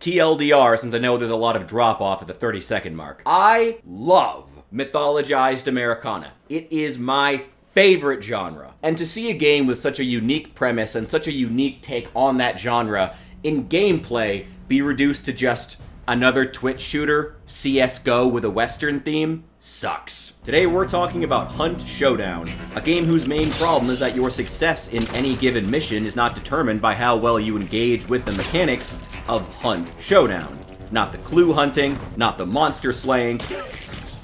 TLDR, since I know there's a lot of drop-off at the 30-second mark. I love mythologized Americana. It is my favorite genre. And to see a game with such a unique premise and such a unique take on that genre in gameplay be reduced to just another Twitch shooter, CSGO with a Western theme, sucks. Today we're talking about Hunt Showdown, a game whose main problem is that your success in any given mission is not determined by how well you engage with the mechanics of Hunt Showdown. Not the clue hunting, not the monster slaying,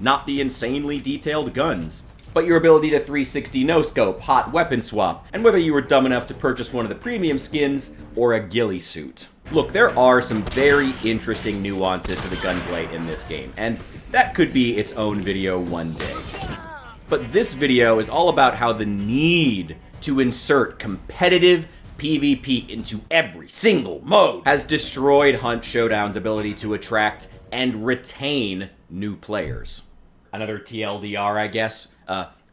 not the insanely detailed guns, but your ability to 360 no-scope, hot weapon swap, and whether you were dumb enough to purchase one of the premium skins or a ghillie suit. Look, there are some very interesting nuances to the gunplay in this game, and that could be its own video one day. But this video is all about how the need to insert competitive PvP into every single mode has destroyed Hunt Showdown's ability to attract and retain new players. Another TLDR, I guess.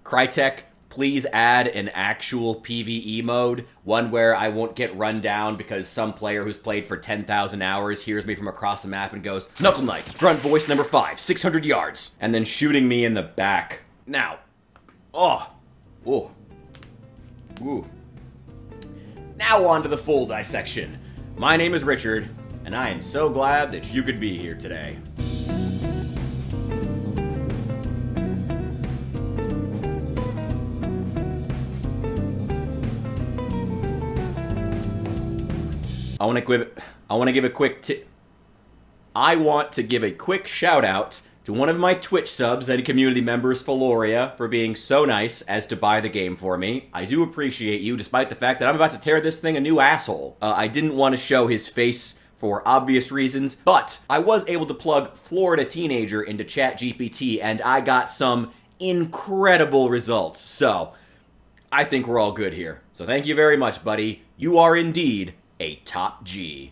Crytek, please add an actual PvE mode, one where I won't get run down because some player who's played for 10,000 hours hears me from across the map and goes, "Knuckle Knight, grunt voice number 5, 600 yards," and then shooting me in the back. Now, ooh. Now on to the full dissection. My name is Richard, and I am so glad that you could be here today. I want to give a quick shout out to one of my Twitch subs and community members, Faloria, for being so nice as to buy the game for me. I do appreciate you, despite the fact that I'm about to tear this thing a new asshole. I didn't want to show his face for obvious reasons, but I was able to plug Florida Teenager into ChatGPT, and I got some incredible results. So, I think we're all good here. So thank you very much, buddy. You are indeed a top G.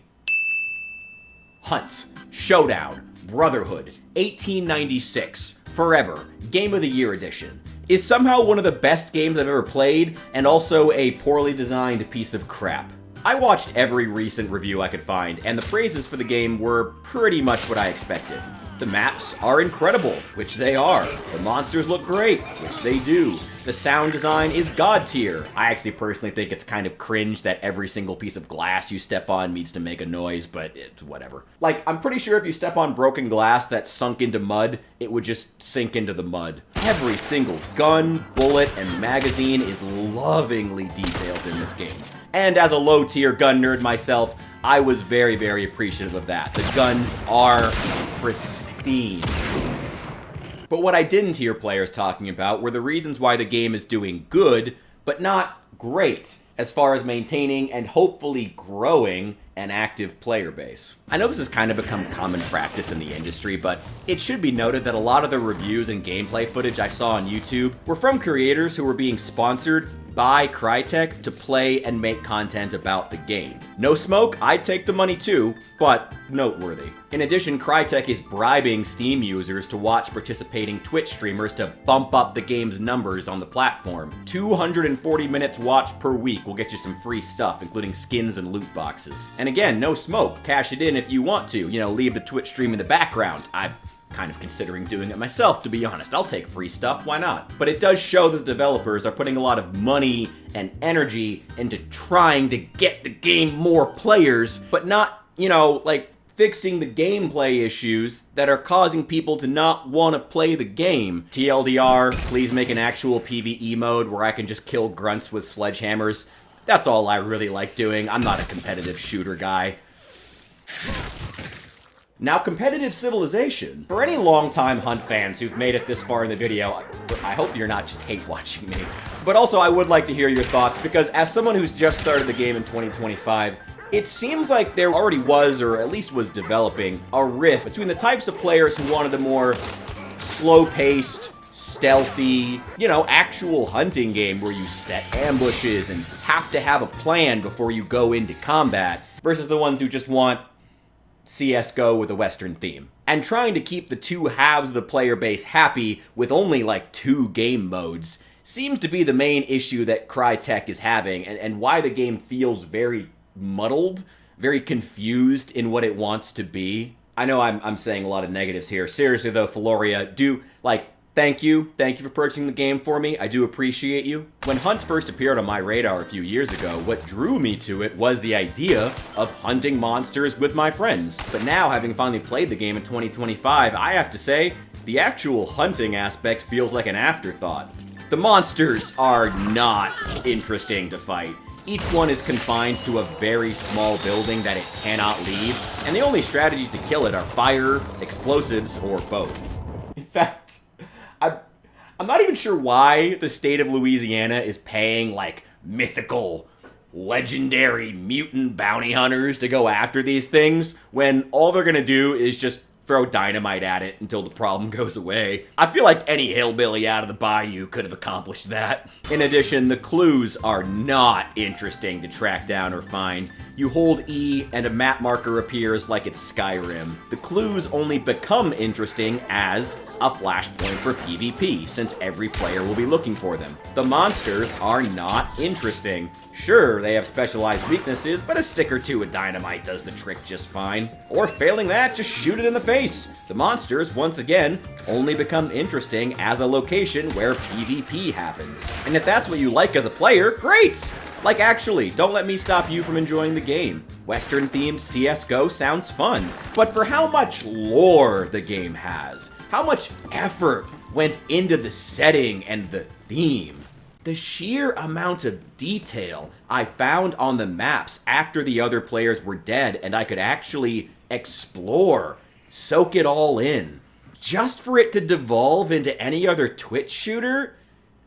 Hunt Showdown Brotherhood 1896 Forever Game of the Year Edition is somehow one of the best games I've ever played, and also a poorly designed piece of crap. I watched every recent review I could find, and the praises for the game were pretty much what I expected. The maps are incredible, which they are. The monsters look great, which they do. The sound design is god tier. I actually personally think it's kind of cringe that every single piece of glass you step on needs to make a noise, but whatever. Like, I'm pretty sure if you step on broken glass that's sunk into mud, it would just sink into the mud. Every single gun, bullet, and magazine is lovingly detailed in this game. And as a low-tier gun nerd myself, I was very, very appreciative of that. The guns are pristine. But what I didn't hear players talking about were the reasons why the game is doing good, but not great, as far as maintaining and hopefully growing an active player base. I know this has kind of become common practice in the industry, but it should be noted that a lot of the reviews and gameplay footage I saw on YouTube were from creators who were being sponsored by Crytek to play and make content about the game. No smoke, I'd take the money too, but noteworthy. In addition, Crytek is bribing Steam users to watch participating Twitch streamers to bump up the game's numbers on the platform. 240 minutes watched per week will get you some free stuff, including skins and loot boxes. And again, no smoke, cash it in if you want to, leave the Twitch stream in the background. I'm kind of considering doing it myself, to be honest. I'll take free stuff, why not? But it does show that the developers are putting a lot of money and energy into trying to get the game more players, but not, fixing the gameplay issues that are causing people to not want to play the game. TLDR, please make an actual PvE mode where I can just kill grunts with sledgehammers. That's all I really like doing. I'm not a competitive shooter guy. Now, competitive civilization. For any longtime Hunt fans who've made it this far in the video, I hope you're not just hate watching me. But also, I would like to hear your thoughts, because as someone who's just started the game in 2025, it seems like there already was, or at least was developing, a rift between the types of players who wanted a more slow-paced, stealthy, actual hunting game where you set ambushes and have to have a plan before you go into combat, versus the ones who just want CSGO with a Western theme. And trying to keep the two halves of the player base happy with only 2 game modes seems to be the main issue that Crytek is having, and why the game feels very muddled, very confused in what it wants to be. I know I'm saying a lot of negatives here. Seriously though, Feloria, thank you for purchasing the game for me. I do appreciate you. When Hunt first appeared on my radar a few years ago, what drew me to it was the idea of hunting monsters with my friends. But now, having finally played the game in 2025, I have to say, the actual hunting aspect feels like an afterthought. The monsters are not interesting to fight. Each one is confined to a very small building that it cannot leave, and the only strategies to kill it are fire, explosives, or both. In fact, I'm not even sure why the state of Louisiana is paying, like, mythical, legendary mutant bounty hunters to go after these things, when all they're gonna do is just throw dynamite at it until the problem goes away. I feel like any hillbilly out of the bayou could have accomplished that. In addition, the clues are not interesting to track down or find. You hold E and a map marker appears like it's Skyrim. The clues only become interesting as a flashpoint for PvP, since every player will be looking for them. The monsters are not interesting. Sure, they have specialized weaknesses, but a stick or two of dynamite does the trick just fine. Or failing that, just shoot it in the face. The monsters, once again, only become interesting as a location where PvP happens. And if that's what you like as a player, great! Like, actually, don't let me stop you from enjoying the game. Western-themed CSGO sounds fun, but for how much lore the game has, how much effort went into the setting and the theme, the sheer amount of detail I found on the maps after the other players were dead and I could actually explore, soak it all in, just for it to devolve into any other Twitch shooter,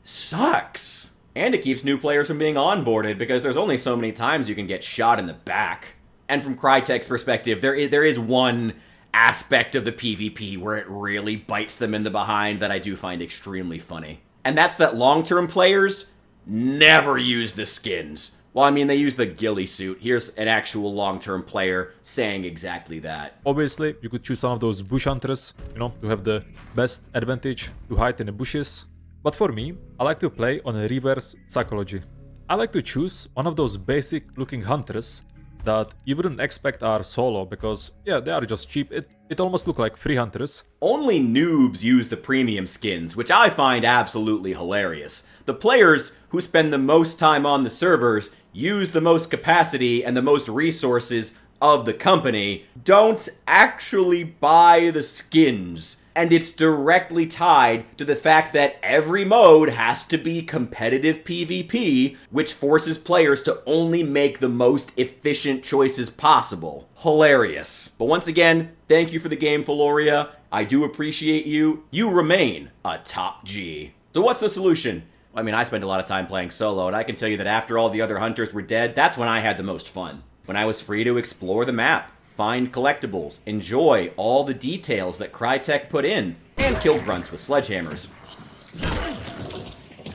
sucks. And it keeps new players from being onboarded, because there's only so many times you can get shot in the back. And from Crytek's perspective, there is one aspect of the PvP where it really bites them in the behind that I do find extremely funny. And that's that long-term players never use the skins. Well, I mean, they use the ghillie suit. Here's an actual long-term player saying exactly that. Obviously, you could choose one of those bush hunters, to have the best advantage to hide in the bushes. But for me, I like to play on a reverse psychology. I like to choose one of those basic looking hunters that you wouldn't expect are solo, because yeah, they are just cheap. It almost look like free hunters. Only noobs use the premium skins, which I find absolutely hilarious. The players who spend the most time on the servers, use the most capacity and the most resources of the company, don't actually buy the skins. And it's directly tied to the fact that every mode has to be competitive PvP, which forces players to only make the most efficient choices possible. Hilarious. But once again, thank you for the game, Feloria. I do appreciate you. You remain a top G. So what's the solution? I mean, I spent a lot of time playing solo, and I can tell you that after all the other hunters were dead, that's when I had the most fun. When I was free to explore the map, find collectibles, enjoy all the details that Crytek put in, and kill grunts with sledgehammers.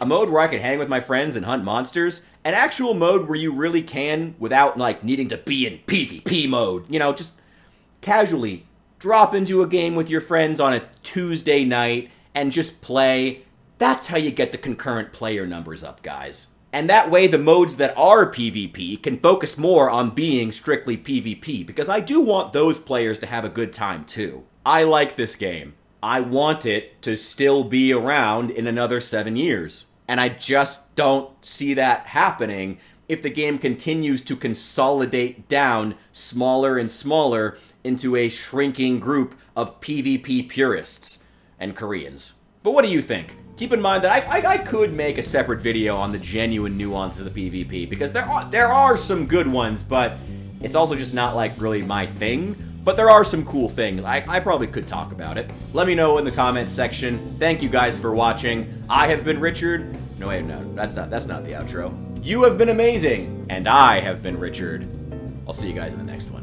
A mode where I could hang with my friends and hunt monsters, an actual mode where you really can, without like needing to be in PvP mode, just casually drop into a game with your friends on a Tuesday night and just play. That's how you get the concurrent player numbers up, guys. And that way the modes that are PvP can focus more on being strictly PvP, because I do want those players to have a good time too. I like this game. I want it to still be around in another 7 years. And I just don't see that happening if the game continues to consolidate down smaller and smaller into a shrinking group of PvP purists and Koreans. But what do you think? Keep in mind that I could make a separate video on the genuine nuances of the PvP, because there are some good ones, but it's also just not like really my thing. But there are some cool things. I probably could talk about it. Let me know in the comments section. Thank you guys for watching. I have been Richard. No, wait, no, that's not the outro. You have been amazing, and I have been Richard. I'll see you guys in the next one.